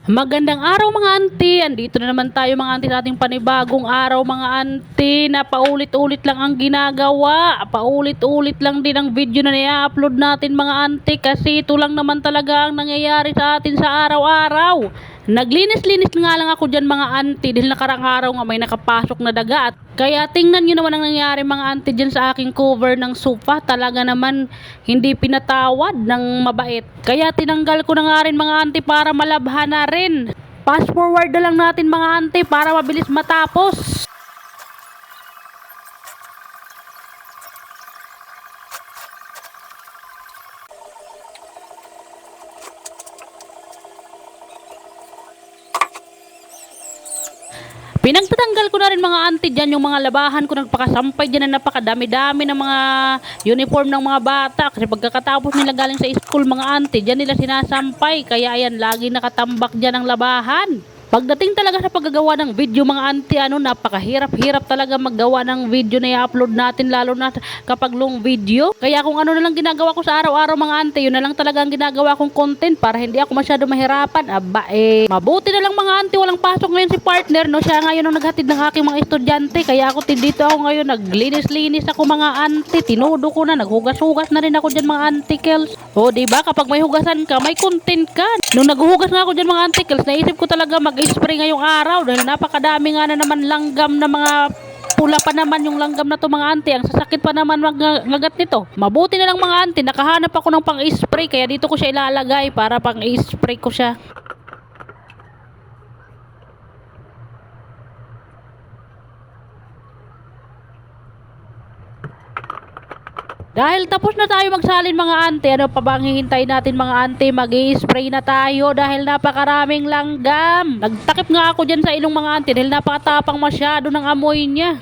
Magandang araw mga auntie. Andito na naman tayo mga auntie sa ating panibagong araw mga auntie, na paulit-ulit lang ang ginagawa. Paulit-ulit lang din ang video na i-upload natin mga auntie, kasi ito lang naman talaga ang nangyayari sa atin sa araw-araw. Naglinis-linis nga lang ako dyan mga auntie dahil nakarang araw nga may nakapasok na daga, at kaya tingnan nyo naman ang nangyayari mga auntie dyan sa aking cover ng sofa. Talaga naman hindi pinatawad ng mabait, kaya tinanggal ko na nga rin mga auntie para malabhan na rin. Fast forward na lang natin mga auntie para mabilis matapos. Pinagtatanggal ko na rin mga auntie dyan yung mga labahan ko, nagpakasampay dyan na napakadami-dami ng mga uniform ng mga bata, kasi pagkatapos nila galing sa school mga auntie, dyan nila sinasampay, kaya ayan, lagi nakatambak dyan ang labahan. Pagdating talaga sa paggagawa ng video mga auntie, napakahirap-hirap talaga maggawa ng video na i-upload natin, lalo na kapag long video. Kaya kung ano na lang ginagawa ko sa araw-araw mga auntie, yun na lang talaga ang ginagawa kong content para hindi ako masyado mahirapan. Mabuti na lang mga auntie, walang pasok ngayon si partner, no? Siya ngayon ang naghatid ng aking mga estudyante, kaya ako dito ako ngayon, naglinis-linis ako mga auntie, tinudo ko na, naghugas-hugas na rin ako dyan mga antikels. O diba, kapag may hugasan ka, may content ka. Nung naghuhugas nga ako dyan mga antikels, naisip ko talaga mag-spray ngayong araw dahil napakadami nga na naman langgam na mga pula pa naman yung langgam na to mga auntie. Ang sasakit pa naman magagat nito. Mabuti na lang mga auntie, nakahanap ako ng pang-spray, kaya dito ko siya ilalagay para pang-spray ko siya. Dahil tapos na tayo magsalin mga auntie, ano pa bang hihintayin natin mga auntie? Mag-i-spray na tayo dahil napakaraming langgam. Nagtakip nga ako dyan sa ilong mga auntie dahil napakatapang masyado ng amoy niya.